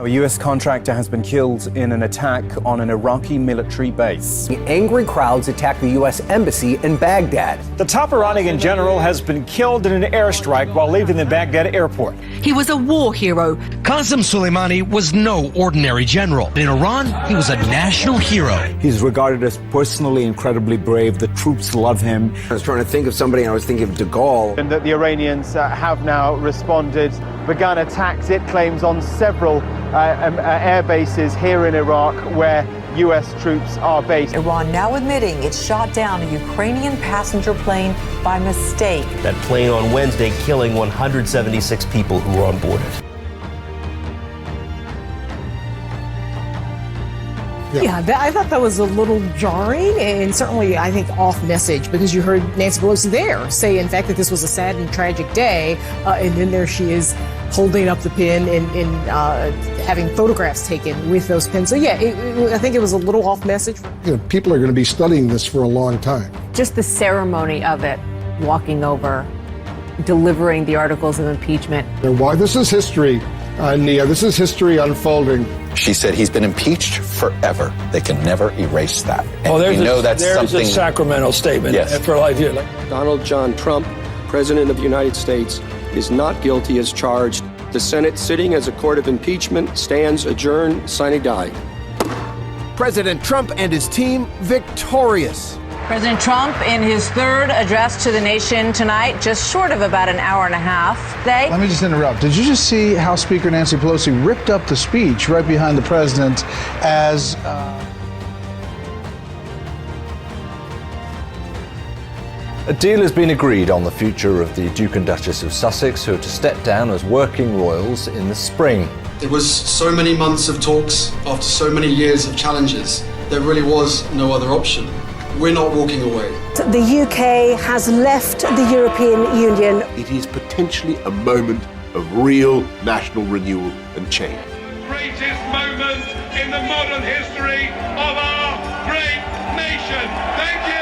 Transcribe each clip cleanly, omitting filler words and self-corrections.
A U.S. contractor has been killed in an attack on an Iraqi military base. The angry crowds attacked the U.S. embassy in Baghdad. The top Iranian general has been killed in an airstrike while leaving the Baghdad airport. He was a war hero. Qasem Soleimani was no ordinary general. In Iran, he was a national hero. He's regarded as personally incredibly brave. The troops love him. I was trying to think of somebody, and I was thinking of de Gaulle. And that the Iranians have now responded, begun attacks, it claims, on several air bases here in Iraq where U.S. troops are based. Iran now admitting it shot down a Ukrainian passenger plane by mistake. That plane on Wednesday killing 176 people who were on board it. Yeah, I thought that was a little jarring and certainly, I think, off message, because you heard Nancy Pelosi there say, in fact, that this was a sad and tragic day, and then there she is holding up the pin and having photographs taken with those pins. So, yeah, I think it was a little off message. You know, people are going to be studying this for a long time. Just the ceremony of it, walking over, delivering the articles of impeachment. This is history, Nia. This is history unfolding. She said he's been impeached forever. They can never erase that. And there's a Sacramento statement for life here. Donald John Trump, President of the United States, is not guilty as charged. The Senate, sitting as a court of impeachment, stands adjourned sine die. President Trump and his team victorious. President Trump, in his third address to the nation tonight, just short of about an hour and a half. Let me just interrupt. Did you just see how Speaker Nancy Pelosi ripped up the speech right behind the president as... A deal has been agreed on the future of the Duke and Duchess of Sussex, who are to step down as working royals in the spring. There was so many months of talks after so many years of challenges. There really was no other option. We're not walking away. The UK has left the European Union. It is potentially a moment of real national renewal and change. Greatest moment in the modern history of our great nation. Thank you.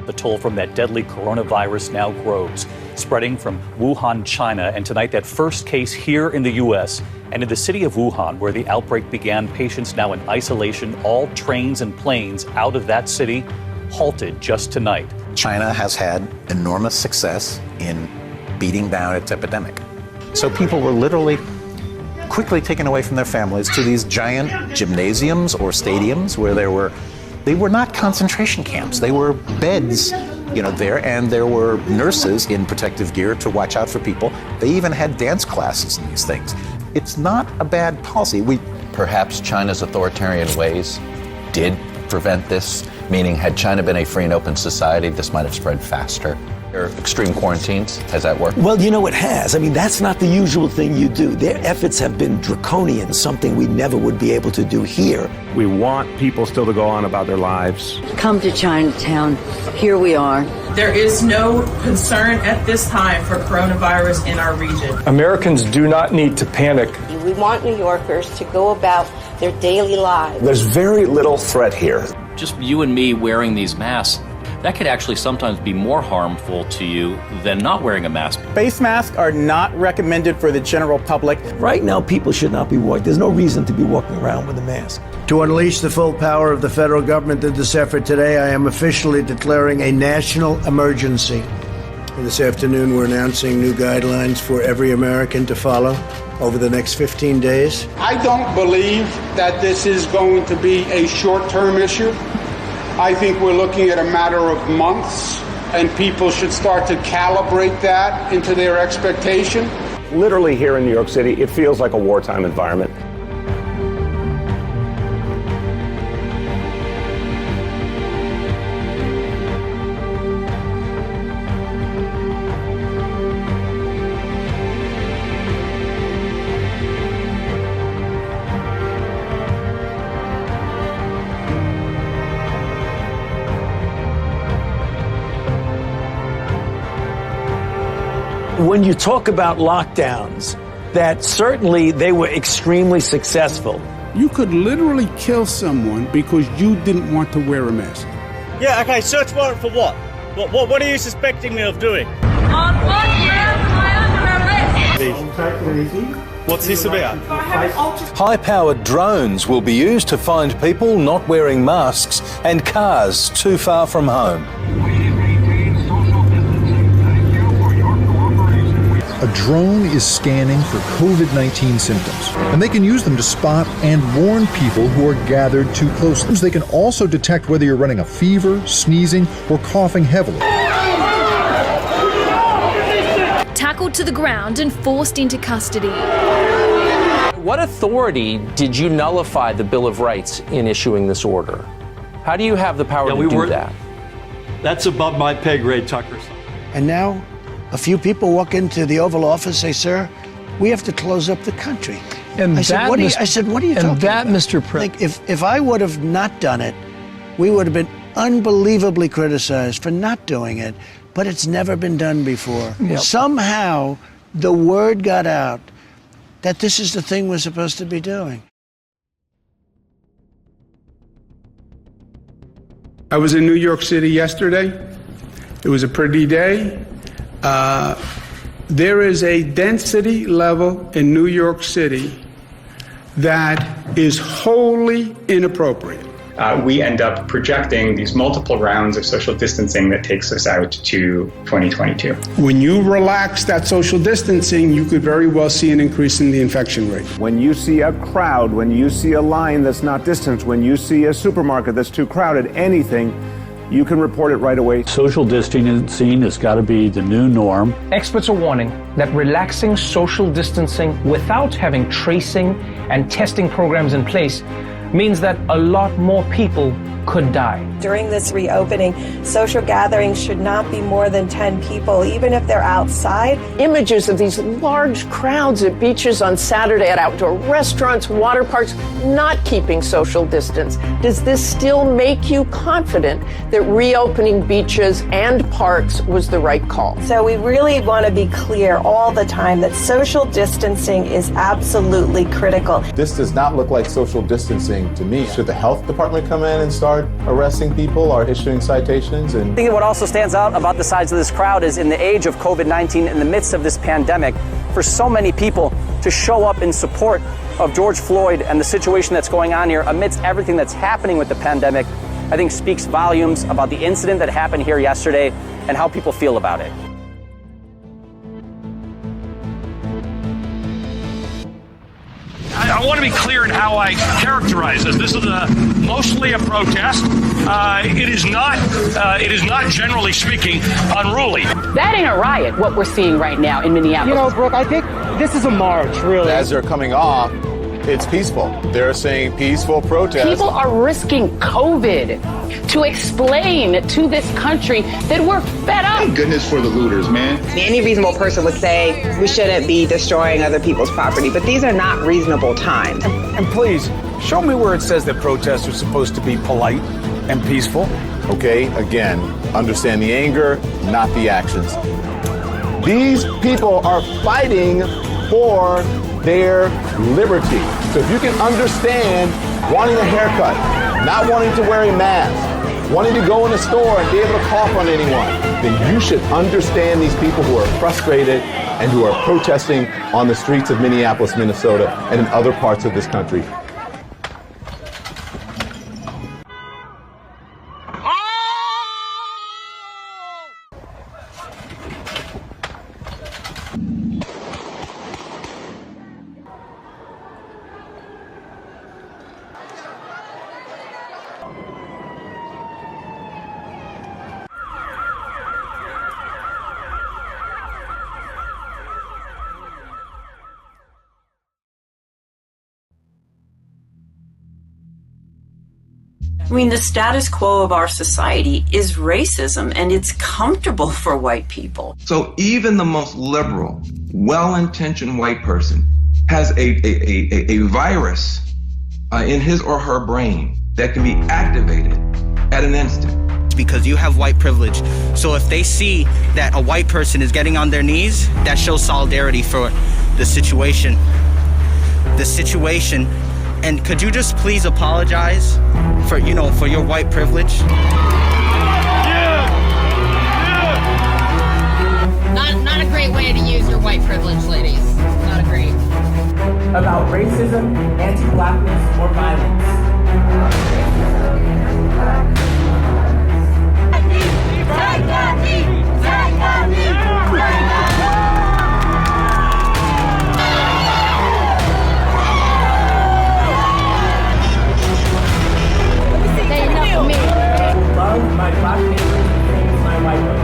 The toll from that deadly coronavirus now grows, spreading from Wuhan, China, and tonight that first case here in the U.S. And in the city of Wuhan, where the outbreak began, patients now in isolation, all trains and planes out of that city halted just tonight. China has had enormous success in beating down its epidemic. So people were literally quickly taken away from their families to these giant gymnasiums or stadiums where they were not concentration camps. They were beds, there, and there were nurses in protective gear to watch out for people. They even had dance classes in these things. It's not a bad policy. Perhaps China's authoritarian ways did prevent this, meaning had China been a free and open society, this might have spread faster. There are extreme quarantines. Has that worked? Well, it has. That's not the usual thing you do. Their efforts have been draconian, something we never would be able to do here. We want people still to go on about their lives. Come to Chinatown. Here we are. There is no concern at this time for coronavirus in our region. Americans do not need to panic. We want New Yorkers to go about their daily lives. There's very little threat here. Just you and me wearing these masks, that could actually sometimes be more harmful to you than not wearing a mask. Face masks are not recommended for the general public. Right now, people should not be walking. There's no reason to be walking around with a mask. To unleash the full power of the federal government in this effort today, I am officially declaring a national emergency. This afternoon, we're announcing new guidelines for every American to follow over the next 15 days. I don't believe that this is going to be a short-term issue. I think we're looking at a matter of months, and people should start to calibrate that into their expectation. Literally here in New York City, it feels like a wartime environment. When you talk about lockdowns, that certainly they were extremely successful. You could literally kill someone because you didn't want to wear a mask. Yeah, okay, search warrant for what? What are you suspecting me of doing? What's this about? High-powered drones will be used to find people not wearing masks and cars too far from home. A drone is scanning for COVID-19 symptoms, and they can use them to spot and warn people who are gathered too closely. They can also detect whether you're running a fever, sneezing, or coughing heavily. Tackled to the ground and forced into custody. What authority did you nullify the Bill of Rights in issuing this order? How do you have the power to do that? That's above my pay grade, Tucker. And now, a few people walk into the Oval Office, say, "Sir, we have to close up the country." And I said, "What are you talking about?" Mr. President, if I would have not done it, we would have been unbelievably criticized for not doing it. But it's never been done before. Yep. Somehow, the word got out that this is the thing we're supposed to be doing. I was in New York City yesterday. It was a pretty day. There is a density level in New York City that is wholly inappropriate. We end up projecting these multiple rounds of social distancing that takes us out to 2022. When you relax that social distancing, you could very well see an increase in the infection rate. When you see a crowd, when you see a line that's not distanced, when you see a supermarket that's too crowded, anything, you can report it right away. Social distancing has got to be the new norm. Experts are warning that relaxing social distancing without having tracing and testing programs in place means that a lot more people could die. During this reopening, social gatherings should not be more than 10 people, even if they're outside. Images of these large crowds at beaches on Saturday, at outdoor restaurants, water parks, not keeping social distance. Does this still make you confident that reopening beaches and parks was the right call? So we really want to be clear all the time that social distancing is absolutely critical. This does not look like social distancing to me. Should the health department come in and start arresting people or issuing citations? I think what also stands out about the size of this crowd is in the age of COVID-19, in the midst of this pandemic, for so many people to show up in support of George Floyd and the situation that's going on here amidst everything that's happening with the pandemic, I think speaks volumes about the incident that happened here yesterday and how people feel about it. I want to be clear in how I characterize this. This is mostly a protest. It is not, generally speaking, unruly. That ain't a riot, what we're seeing right now in Minneapolis. You know, Brooke, I think this is a march, really. As they're coming off, it's peaceful. They're saying peaceful protest. People are risking COVID to explain to this country that we're fed up. Thank goodness for the looters, man. Any reasonable person would say we shouldn't be destroying other people's property, but these are not reasonable times. And please, show me where it says that protests are supposed to be polite and peaceful. Okay, again, understand the anger, not the actions. These people are fighting for their liberty. So if you can understand wanting a haircut, not wanting to wear a mask, wanting to go in a store and be able to cough on anyone, then you should understand these people who are frustrated and who are protesting on the streets of Minneapolis, Minnesota, and in other parts of this country. I mean, the status quo of our society is racism, and it's comfortable for white people. So even the most liberal, well-intentioned white person has a virus in his or her brain that can be activated at an instant. Because you have white privilege. So if they see that a white person is getting on their knees, that shows solidarity for the situation. And could you just please apologize for your white privilege? privileged ladies. Not agree. About racism, anti-blackness, or violence. Love my black neighbors, hate my white ones.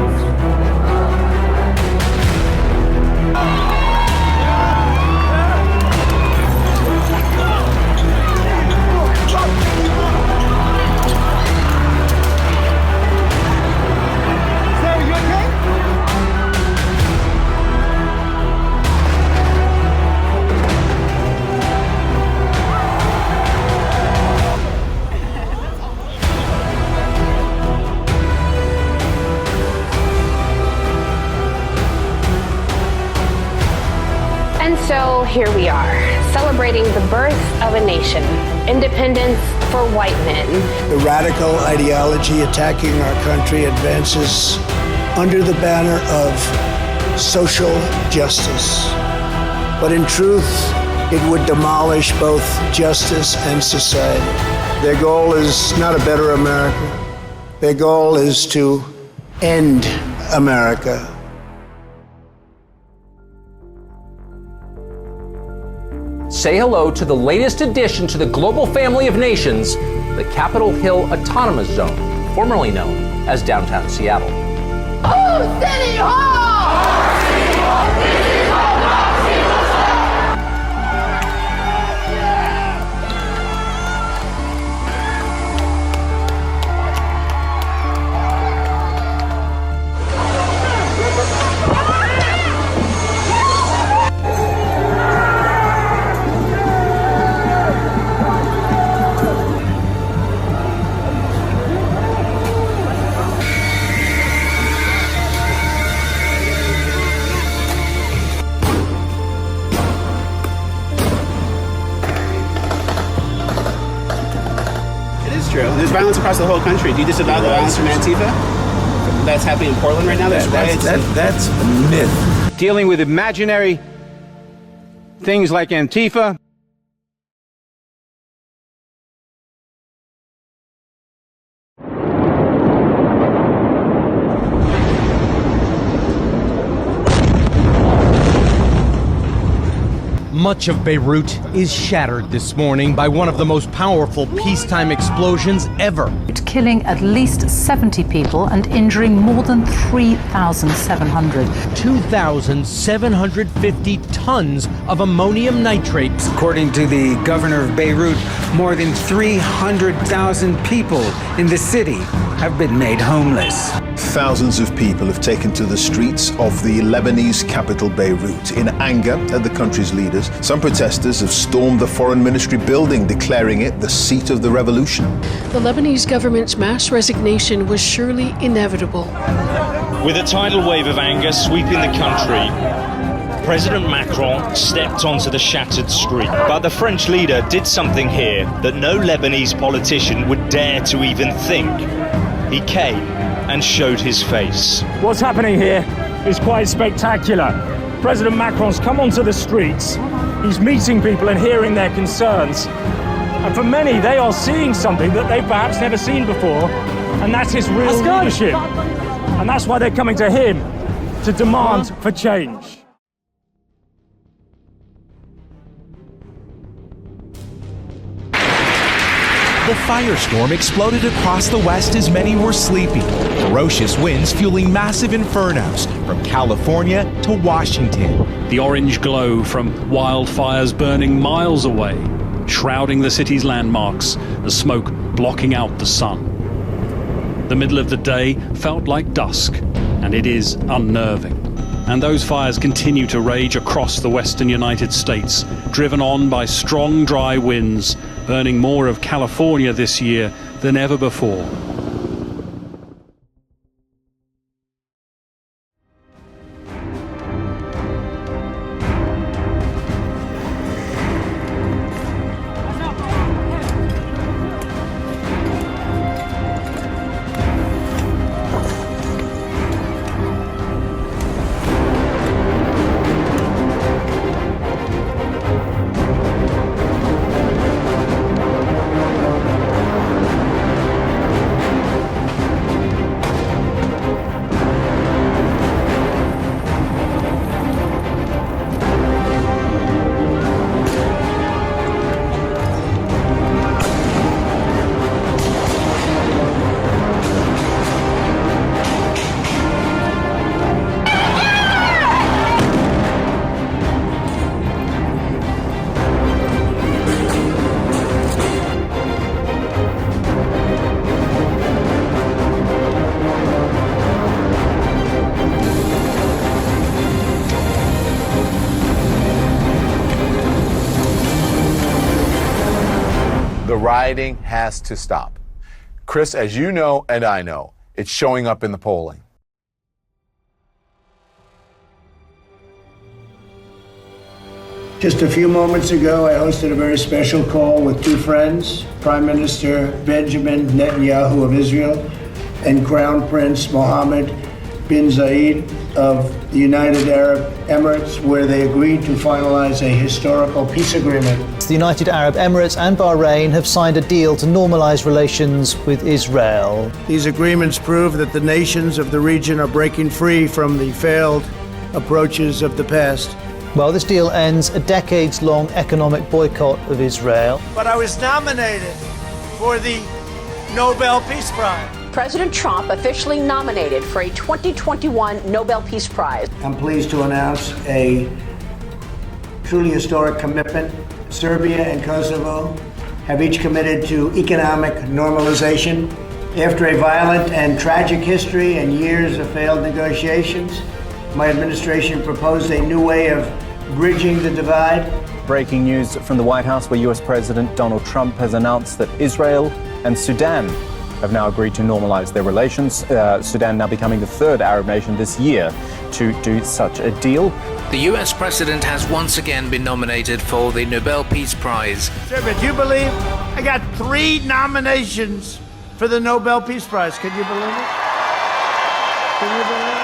And so here we are, celebrating the birth of a nation, independence for white men. The radical ideology attacking our country advances under the banner of social justice. But in truth, it would demolish both justice and society. Their goal is not a better America. Their goal is to end America. Say hello to the latest addition to the global family of nations, the Capitol Hill Autonomous Zone, formerly known as downtown Seattle. Oh, City Hall! City Hall! City Hall! City Hall! There's violence across the whole country. Do you disavow the violence from Antifa? That's happening in Portland right now? There's riots. That's a myth. Dealing with imaginary things like Antifa. Much of Beirut is shattered this morning by one of the most powerful peacetime explosions ever. Killing at least 70 people and injuring more than 3,700. 2,750 tons of ammonium nitrate. According to the governor of Beirut, more than 300,000 people in the city have been made homeless. Thousands of people have taken to the streets of the Lebanese capital Beirut in anger at the country's leaders. Some protesters have stormed the foreign ministry building, declaring it the seat of the revolution. The Lebanese government's mass resignation was surely inevitable. With a tidal wave of anger sweeping the country, President Macron stepped onto the shattered street. But the French leader did something here that no Lebanese politician would dare to even think. He came and showed his face. What's happening here is quite spectacular. President Macron's come onto the streets. He's meeting people and hearing their concerns. And for many, they are seeing something that they've perhaps never seen before, and that's his real leadership. And that's why they're coming to him to demand for change. The firestorm exploded across the West as many were sleeping. Ferocious winds fueling massive infernos from California to Washington. The orange glow from wildfires burning miles away, shrouding the city's landmarks, the smoke blocking out the sun. The middle of the day felt like dusk, and it is unnerving. And those fires continue to rage across the western United States, driven on by strong, dry winds, burning more of California this year than ever before. The rioting has to stop. Chris, as you know and I know, it's showing up in the polling. Just a few moments ago, I hosted a very special call with two friends, Prime Minister Benjamin Netanyahu of Israel and Crown Prince Mohammed bin Zayed of the United Arab Emirates, where they agreed to finalize a historical peace agreement. The United Arab Emirates and Bahrain have signed a deal to normalize relations with Israel. These agreements prove that the nations of the region are breaking free from the failed approaches of the past. Well, this deal ends a decades-long economic boycott of Israel. But I was nominated for the Nobel Peace Prize. President Trump officially nominated for a 2021 Nobel Peace Prize. I'm pleased to announce a truly historic commitment. Serbia and Kosovo have each committed to economic normalization. After a violent and tragic history and years of failed negotiations, my administration proposed a new way of bridging the divide. Breaking news from the White House, where US President Donald Trump has announced that Israel and Sudan have now agreed to normalize their relations. Sudan now becoming the third Arab nation this year to do such a deal. The US president has once again been nominated for the Nobel Peace Prize. Serbia, do you believe I got 3 nominations for the Nobel Peace Prize? Can you believe it? Can you believe it?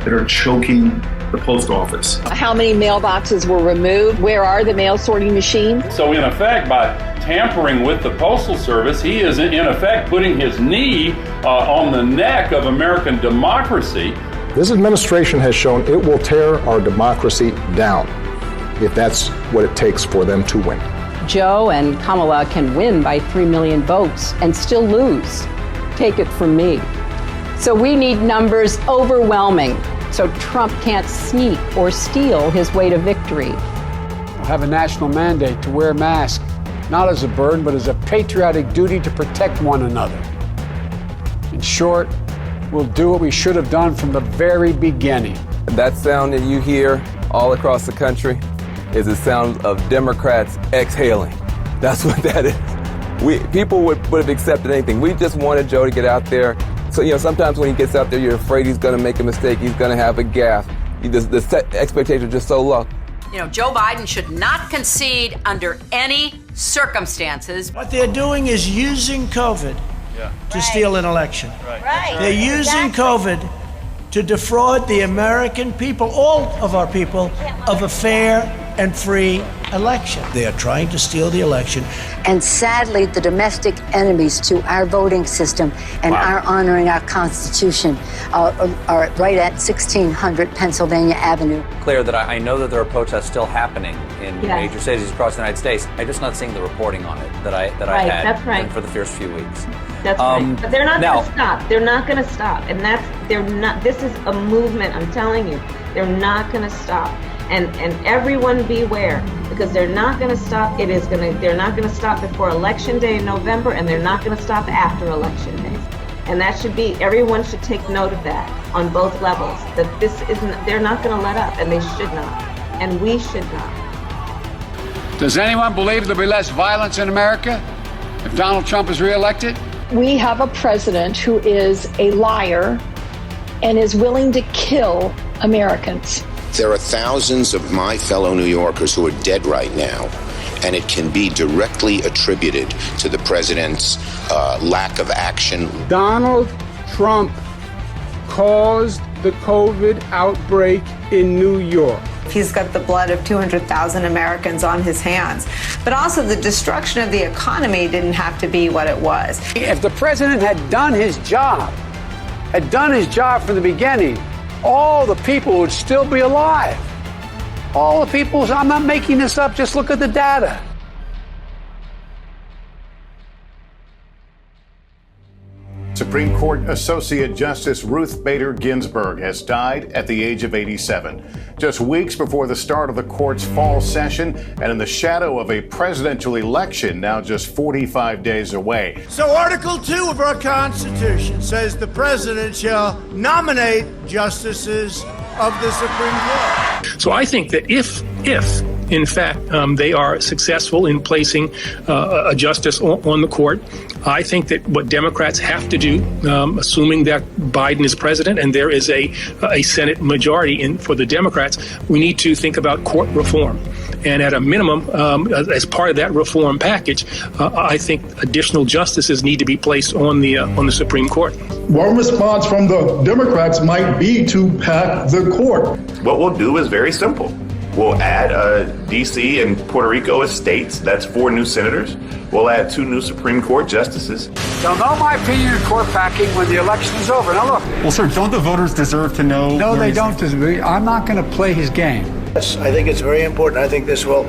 That are choking the post office. How many mailboxes were removed? Where are the mail sorting machines? So in effect, by tampering with the Postal Service, he is in effect putting his knee on the neck of American democracy. This administration has shown it will tear our democracy down if that's what it takes for them to win. Joe and Kamala can win by 3 million votes and still lose. Take it from me. So we need numbers overwhelming so Trump can't sneak or steal his way to victory. We'll have a national mandate to wear masks, not as a burden, but as a patriotic duty to protect one another. In short, we'll do what we should have done from the very beginning. That sound that you hear all across the country is the sound of Democrats exhaling. That's what that is. People would have accepted anything. We just wanted Joe to get out there. So, sometimes when he gets out there, you're afraid he's going to make a mistake. He's going to have a gaffe. The expectations are just so low. Joe Biden should not concede under any circumstances. What they're doing is using COVID to steal an election. Right. They're using COVID to defraud the American people, all of our people, of a fair and free election. They are trying to steal the election. And sadly, the domestic enemies to our voting system and our honoring our Constitution are right at 1600 Pennsylvania Avenue. Clear that I know that there are protests still happening in major cities across the United States. I'm just not seeing the reporting on it that I had that's right. for the first few weeks. That's right. But they're not going to stop. They're not going to stop. And they're not. This is a movement, I'm telling you. They're not going to stop. And everyone beware, because they're not going to stop. They're not going to stop before Election Day in November, and they're not going to stop after Election Day. And that should be, everyone should take note of that on both levels, that this isn't, they're not going to let up, and they should not. And we should not. Does anyone believe there'll be less violence in America if Donald Trump is reelected? We have a president who is a liar and is willing to kill Americans. There are thousands of my fellow New Yorkers who are dead right now, and it can be directly attributed to the president's lack of action. Donald Trump caused the COVID outbreak in New York. He's got the blood of 200,000 Americans on his hands. But also the destruction of the economy didn't have to be what it was. If the president had done his job from the beginning, all the people would still be alive. All the people, I'm not making this up, just look at the data. Supreme Court Associate Justice Ruth Bader Ginsburg has died at the age of 87. Just weeks before the start of the court's fall session and in the shadow of a presidential election now just 45 days away. So Article 2 of our Constitution says the president shall nominate justices of the Supreme Court. So I think that if in fact, they are successful in placing a justice on the court, I think that what Democrats have to do, assuming that Biden is president and there is a Senate majority for the Democrats, we need to think about court reform. And at a minimum, as part of that reform package, I think additional justices need to be placed on the Supreme Court. One response from the Democrats might be to pack the court. What we'll do is very simple. We'll add D.C. and Puerto Rico as states. That's 4 new senators. We'll add 2 new Supreme Court justices. They'll know my opinion on court packing when the election is over. Now look. Well, sir, don't the voters deserve to know? No, they don't. I'm not going to play his game. Yes, I think it's very important. I think this will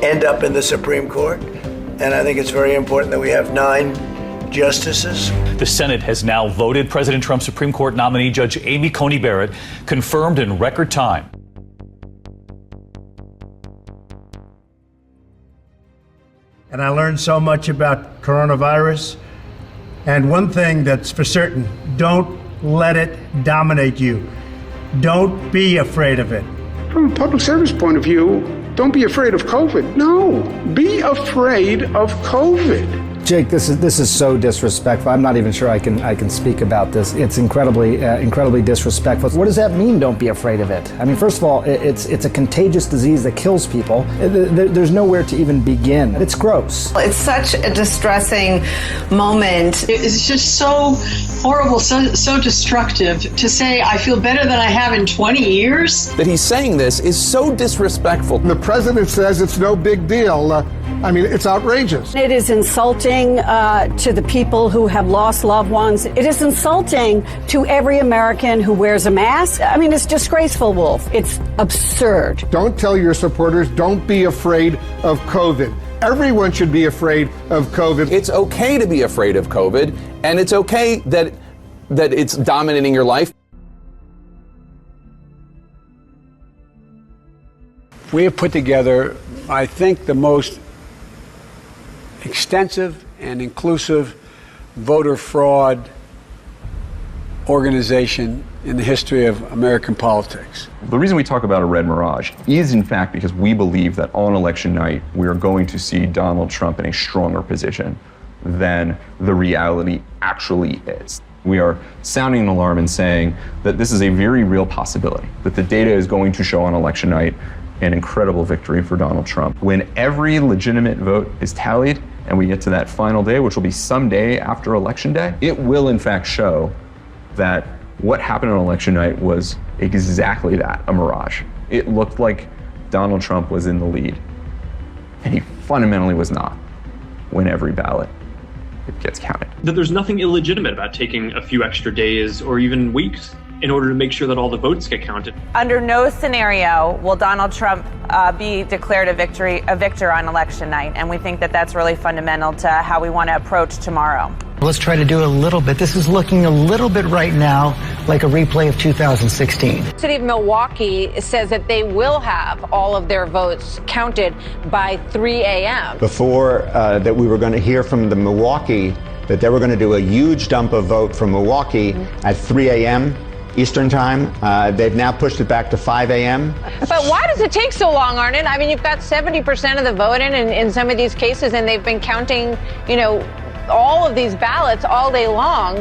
end up in the Supreme Court. And I think it's very important that we have 9 justices. The Senate has now voted President Trump's Supreme Court nominee, Judge Amy Coney Barrett, confirmed in record time. And I learned so much about coronavirus. And one thing that's for certain, don't let it dominate you. Don't be afraid of it. From a public service point of view, don't be afraid of COVID. No, be afraid of COVID. Jake, this is so disrespectful. I'm not even sure I can speak about this. It's incredibly disrespectful. What does that mean? Don't be afraid of it. I mean, first of all, it's a contagious disease that kills people. There's nowhere to even begin. It's gross. It's such a distressing moment. It's just so horrible, so destructive to say I feel better than I have in 20 years. That he's saying this is so disrespectful. The president says it's no big deal. I mean, it's outrageous. It is insulting to the people who have lost loved ones. It is insulting to every American who wears a mask. I mean, it's disgraceful, Wolf. It's absurd. Don't tell your supporters, don't be afraid of COVID. Everyone should be afraid of COVID. It's okay to be afraid of COVID, and it's okay that it's dominating your life. We have put together, I think, the most extensive and inclusive voter fraud organization in the history of American politics. The reason we talk about a red mirage is, in fact, because we believe that on election night, we are going to see Donald Trump in a stronger position than the reality actually is. We are sounding an alarm and saying that this is a very real possibility, that the data is going to show on election night an incredible victory for Donald Trump. When every legitimate vote is tallied and we get to that final day, which will be someday after Election Day, it will in fact show that what happened on election night was exactly that, a mirage. It looked like Donald Trump was in the lead, and he fundamentally was not when every ballot gets counted. That there's nothing illegitimate about taking a few extra days or even weeks in order to make sure that all the votes get counted. Under no scenario will Donald Trump be declared a victor on election night, and we think that that's really fundamental to how we want to approach tomorrow. Let's try to do a little bit. This is looking a little bit right now like a replay of 2016. The city of Milwaukee says that they will have all of their votes counted by 3 a.m. Before that we were going to hear from the Milwaukee that they were going to do a huge dump of vote from Milwaukee at 3 a.m. Eastern time. They've now pushed it back to 5 a.m. But why does it take so long, Arnon? I mean, you've got 70% of the vote in some of these cases, and they've been counting, all of these ballots all day long.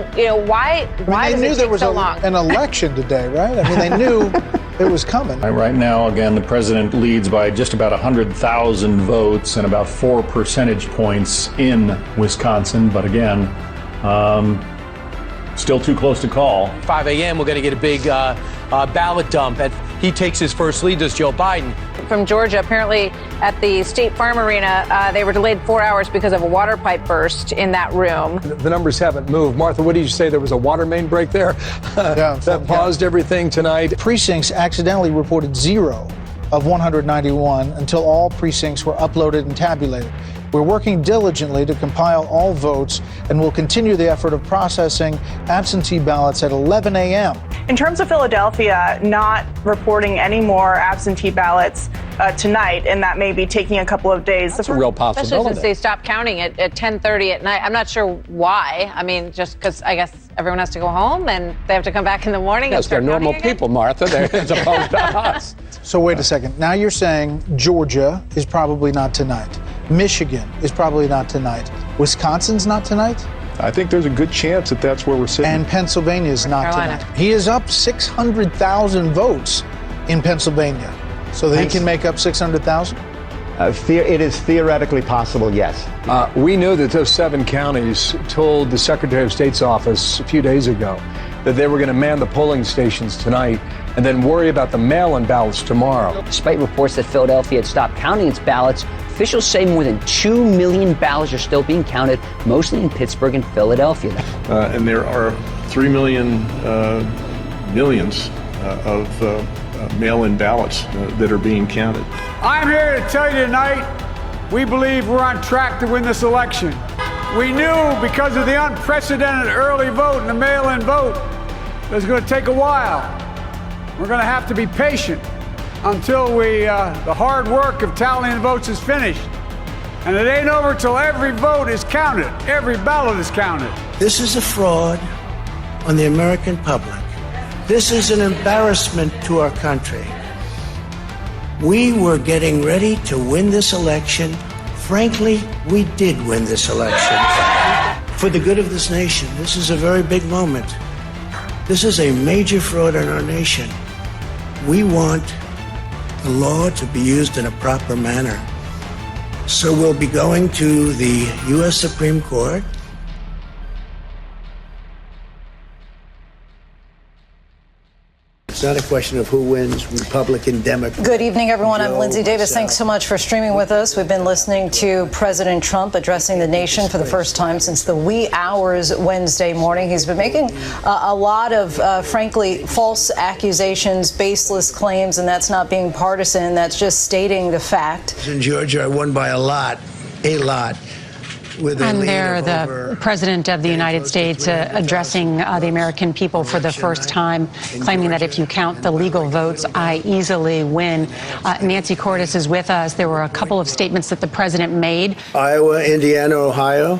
Why does it take so long? An election today, right? I mean, they knew it was coming. Right now, again, the president leads by just about 100,000 votes and about 4 percentage points in Wisconsin. But again, still too close to call. 5 a.m., we're going to get a big ballot dump. He takes his first lead as Joe Biden. From Georgia, apparently at the State Farm Arena, they were delayed 4 hours because of a water pipe burst in that room. The numbers haven't moved. Martha, what did you say? There was a water main break there? That paused everything tonight. Precincts accidentally reported 0 of 191 until all precincts were uploaded and tabulated. We're working diligently to compile all votes and will continue the effort of processing absentee ballots at 11 a.m. In terms of Philadelphia, not reporting any more absentee ballots tonight, and that may be taking a couple of days. That's a real possibility. Especially since they stopped counting it at 10:30 at night. I'm not sure why. I mean, just because I guess everyone has to go home and they have to come back in the morning. Yes, they're normal people, Martha, as opposed to us. So wait a second. Now you're saying Georgia is probably not tonight. Michigan is probably not tonight. Wisconsin's not tonight? I think there's a good chance that that's where we're sitting. And Pennsylvania is not tonight. He is up 600,000 votes in Pennsylvania. So that he can make up 600,000? It is theoretically possible, yes. We know that those 7 counties told the Secretary of State's office a few days ago that they were going to man the polling stations tonight and then worry about the mail-in ballots tomorrow. Despite reports that Philadelphia had stopped counting its ballots, officials say more than 2 million ballots are still being counted, mostly in Pittsburgh and Philadelphia. And there are 3 million millions of mail-in ballots that are being counted. I'm here to tell you tonight, we believe we're on track to win this election. We knew because of the unprecedented early vote and the mail-in vote, it was going to take a while. We're going to have to be patient until the hard work of tallying votes is finished. And it ain't over till every vote is counted, every ballot is counted. This is a fraud on the American public. This is an embarrassment to our country. We were getting ready to win this election. Frankly, we did win this election. For the good of this nation, this is a very big moment. This is a major fraud in our nation. We want the law to be used in a proper manner. So we'll be going to the U.S. Supreme Court. It's not a question of who wins, Republican, Democrat. Good evening, everyone. I'm Lindsay Davis. Thanks so much for streaming with us. We've been listening to President Trump addressing the nation for the first time since the wee hours Wednesday morning. He's been making a lot of, frankly, false accusations, baseless claims, and that's not being partisan. That's just stating the fact. In Georgia, I won by a lot. And there, the President of the United States addressing the American people for the first time, claiming that if you count the legal votes, I easily win. Nancy Cordes is with us. There were a couple of statements that the president made. Iowa, Indiana, Ohio.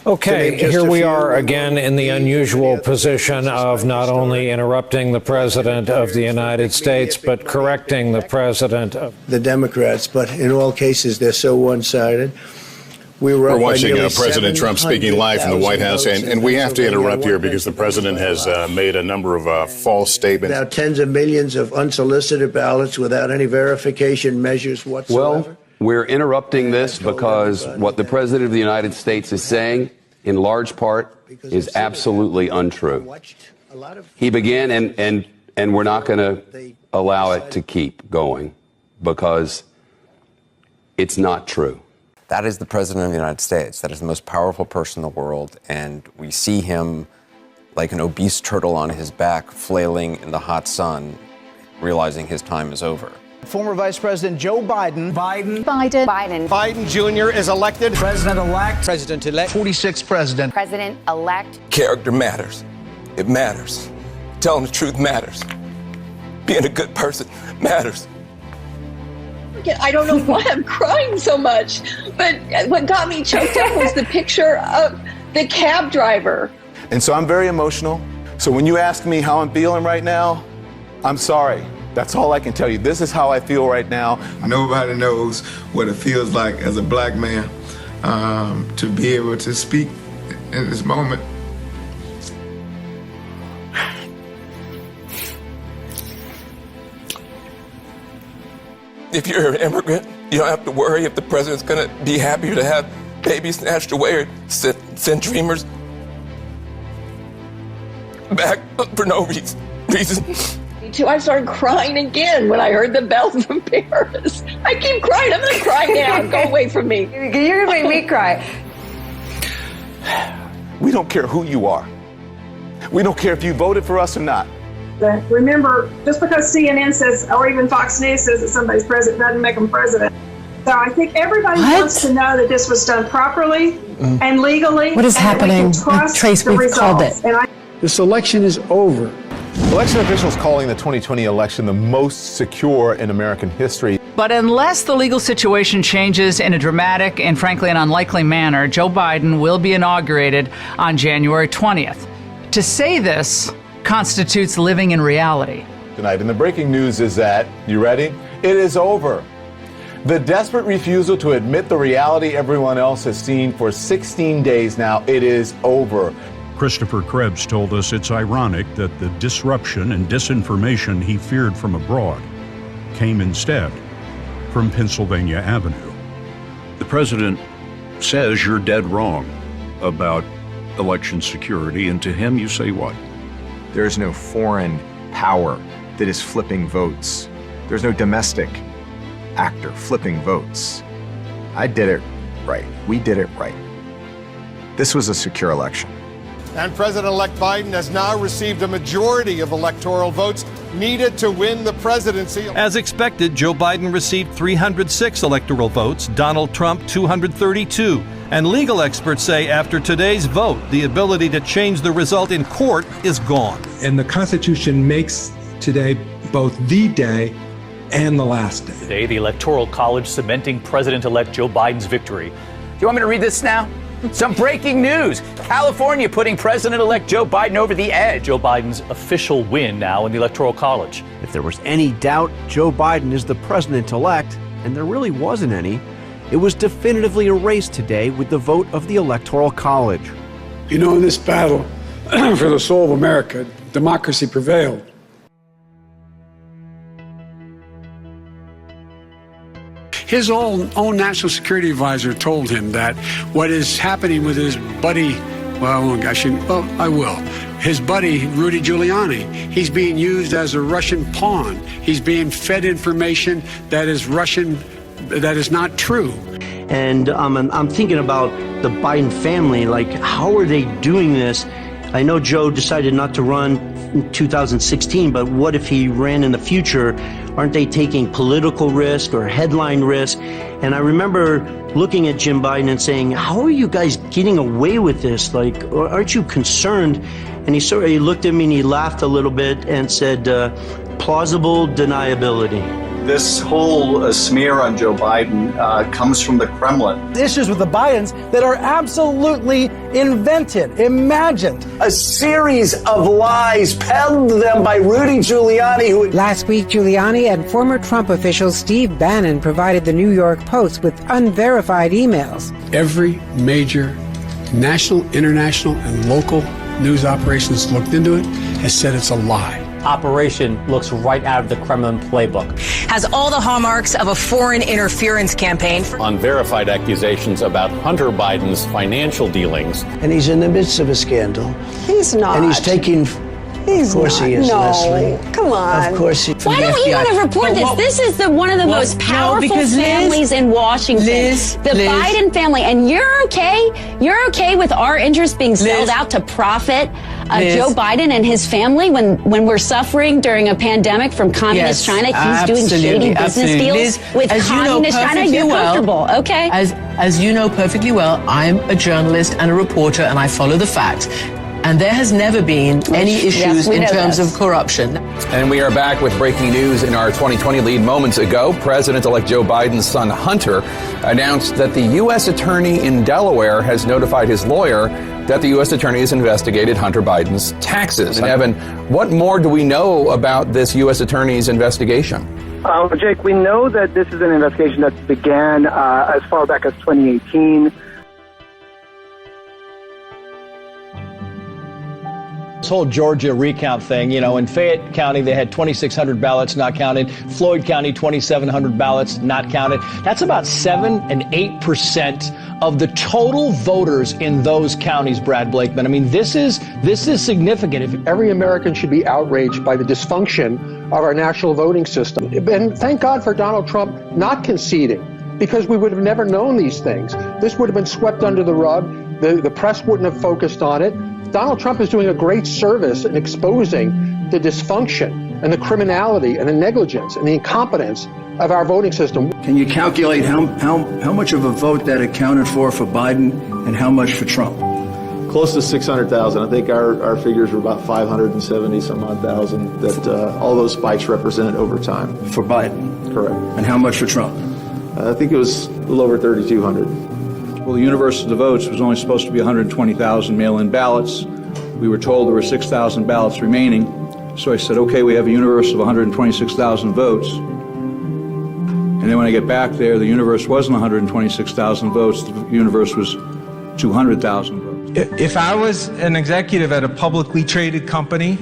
Okay, here we are again in the unusual position of not only interrupting the President of the United States, but correcting the President of the Democrats. But in all cases, they're so one-sided. We're watching President Trump speaking live from the White House, and we have to interrupt here because the president has made a number of false statements. Now, tens of millions of unsolicited ballots without any verification measures whatsoever. Well, we're interrupting this because what the President of the United States is saying, in large part, is absolutely untrue. He began, and we're not going to allow it to keep going because it's not true. That is the President of the United States. That is the most powerful person in the world. And we see him like an obese turtle on his back, flailing in the hot sun, realizing his time is over. Former Vice President Joe Biden. Biden Jr. is elected. President-elect. President-elect. 46th president. President-elect. Character matters. It matters. Telling the truth matters. Being a good person matters. I don't know why I'm crying so much, but what got me choked up was the picture of the cab driver. And so I'm very emotional. So when you ask me how I'm feeling right now, I'm sorry. That's all I can tell you. This is how I feel right now. Nobody knows what it feels like as a black man to be able to speak in this moment. If you're an immigrant, you don't have to worry if the president's going to be happy to have babies snatched away or send dreamers back for no reason. Me too. I started crying again when I heard the bells from Paris. I keep crying. I'm going to cry now. Go away from me. You're going to make me cry. We don't care who you are. We don't care if you voted for us or not. Remember, just because CNN says, or even Fox News says that somebody's president doesn't make them president. So I think everybody wants to know that this was done properly and legally. What is happening? Trace, we've called it. This election is over. Election officials calling the 2020 election the most secure in American history. But unless the legal situation changes in a dramatic and frankly an unlikely manner, Joe Biden will be inaugurated on January 20th. To say this constitutes living in reality. Tonight, and the breaking news is that, you ready? It is over. The desperate refusal to admit the reality everyone else has seen for 16 days now, it is over. Christopher Krebs told us it's ironic that the disruption and disinformation he feared from abroad came instead from Pennsylvania Avenue. The president says you're dead wrong about election security, and to him you say what? There's no foreign power that is flipping votes. There's no domestic actor flipping votes. I did it right. We did it right. This was a secure election. And President-elect Biden has now received a majority of electoral votes needed to win the presidency. As expected, Joe Biden received 306 electoral votes, Donald Trump 232. And legal experts say after today's vote, the ability to change the result in court is gone. And the Constitution makes today both the day and the last day. Today, the Electoral College cementing President-elect Joe Biden's victory. Do you want me to read this now? Some breaking news. California putting President-elect Joe Biden over the edge. Joe Biden's official win now in the Electoral College. If there was any doubt Joe Biden is the president-elect, and there really wasn't any, it was definitively erased today with the vote of the Electoral College. You know, in this battle for the soul of America, democracy prevailed. His own national security advisor told him that what is happening with his buddy, I will. His buddy, Rudy Giuliani, he's being used as a Russian pawn. He's being fed information that is Russian, that is not true. And I'm thinking about the Biden family, like how are they doing this? I know Joe decided not to run in 2016, but what if he ran in the future? Aren't they taking political risk or headline risk? And I remember looking at Jim Biden and saying, how are you guys getting away with this? Like, aren't you concerned? And he looked at me and he laughed a little bit and said, plausible deniability. This whole smear on Joe Biden comes from the Kremlin. Issues with the Bidens that are absolutely invented, imagined. A series of lies peddled to them by Rudy Giuliani. Last week, Giuliani and former Trump official Steve Bannon provided the New York Post with unverified emails. Every major national, international, and local news operations looked into it has said it's a lie. Operation looks right out of the Kremlin playbook. Has all the hallmarks of a foreign interference campaign. Unverified accusations about Hunter Biden's financial dealings. And he's in the midst of a scandal. He's not. And he's taking... He's of course not. he is, No. Leslie. Come on. Of course he... Why don't you want to report this? This is one of the most powerful families in Washington. The Biden family. And you're okay? You're okay with our interests being sold out to profit Joe Biden and his family when we're suffering during a pandemic from communist China? He's doing shady business deals with communist China. You're comfortable, okay? As you know perfectly well, I'm a journalist and a reporter, and I follow the facts. And there has never been any issues in terms of corruption. And we are back with breaking news in our 2020 lead. Moments ago, President-elect Joe Biden's son, Hunter, announced that the U.S. attorney in Delaware has notified his lawyer that the U.S. attorney has investigated Hunter Biden's taxes. And Evan, what more do we know about this U.S. attorney's investigation? Jake, we know that this is an investigation that began as far back as 2018. This whole Georgia recount thing, you know, in Fayette County, they had 2,600 ballots not counted. Floyd County, 2,700 ballots not counted. That's about 7 and 8% of the total voters in those counties, Brad Blakeman. I mean, this is significant. Every American should be outraged by the dysfunction of our national voting system. And thank God for Donald Trump not conceding, because we would have never known these things. This would have been swept under the rug. The press wouldn't have focused on it. Donald Trump is doing a great service in exposing the dysfunction and the criminality and the negligence and the incompetence of our voting system. Can you calculate how much of a vote that accounted for Biden and how much for Trump? Close to 600,000. I think our figures were about 570 some odd thousand that all those spikes represent over time. For Biden? Correct. And how much for Trump? I think it was a little over 3,200. Well, the universe of the votes was only supposed to be 120,000 mail-in ballots. We were told there were 6,000 ballots remaining. So I said, okay, we have a universe of 126,000 votes. And then when I get back there, the universe wasn't 126,000 votes. The universe was 200,000 votes. If I was an executive at a publicly traded company,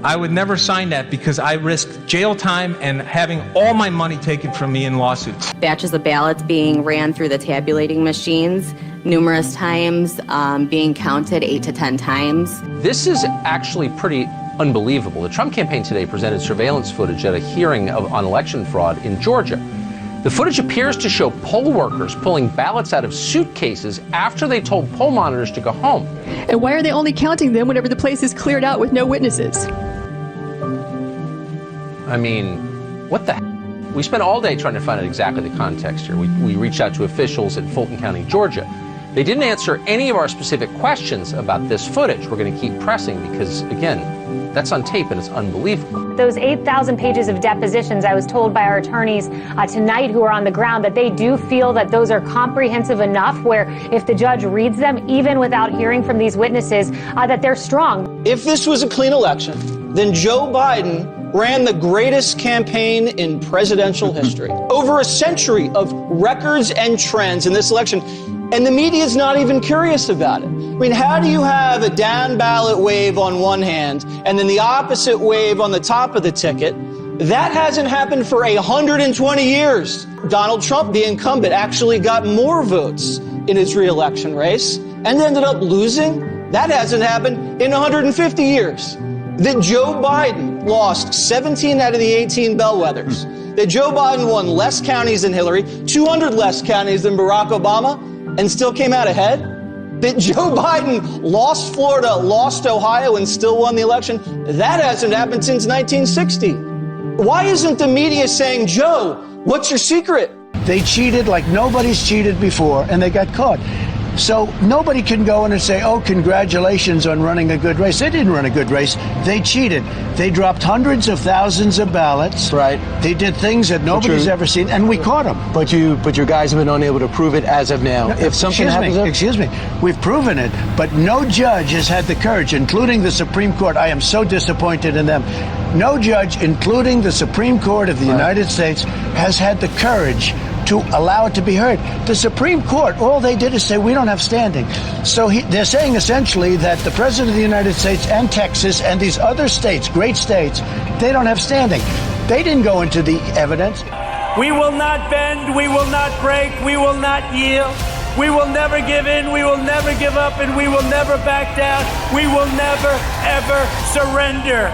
I would never sign that because I risked jail time and having all my money taken from me in lawsuits. Batches of ballots being ran through the tabulating machines numerous times, being counted 8 to 10 times. This is actually pretty unbelievable. The Trump campaign today presented surveillance footage at a hearing on election fraud in Georgia. The footage appears to show poll workers pulling ballots out of suitcases after they told poll monitors to go home. And why are they only counting them whenever the place is cleared out with no witnesses? I mean, what the heck? We spent all day trying to find out exactly the context here. We reached out to officials in Fulton County, Georgia. They didn't answer any of our specific questions about this footage. We're going to keep pressing because, again, that's on tape and it's unbelievable. Those 8,000 pages of depositions, I was told by our attorneys tonight who are on the ground that they do feel that those are comprehensive enough where if the judge reads them, even without hearing from these witnesses, that they're strong. If this was a clean election, then Joe Biden ran the greatest campaign in presidential history. Over a century of records and trends in this election, and the media's not even curious about it. I mean, how do you have a down ballot wave on one hand and then the opposite wave on the top of the ticket? That hasn't happened for 120 years. Donald Trump, the incumbent, actually got more votes in his re-election race and ended up losing. That hasn't happened in 150 years. That Joe Biden lost 17 out of the 18 bellwethers. That Joe Biden won less counties than Hillary, 200 less counties than Barack Obama, and still came out ahead? That Joe Biden lost Florida, lost Ohio, and still won the election? That hasn't happened since 1960. Why isn't the media saying, Joe, what's your secret? They cheated like nobody's cheated before, and they got caught. So nobody can go in and say, oh, congratulations on running a good race. They didn't run a good race. They cheated. They dropped hundreds of thousands of ballots. Right. They did things that nobody's ever seen, and we caught them. But your guys have been unable to prove it as of now. No, if something happens, excuse me, we've proven it, but no judge has had the courage, including the Supreme Court. I am so disappointed in them. No judge, including the Supreme Court of the United States, has had the courage to allow it to be heard. The Supreme Court, all they did is say, we don't have standing. So they're saying essentially that the President of the United States and Texas and these other states, great states, they don't have standing. They didn't go into the evidence. We will not bend, we will not break, we will not yield. We will never give in, we will never give up, and we will never back down. We will never, ever surrender.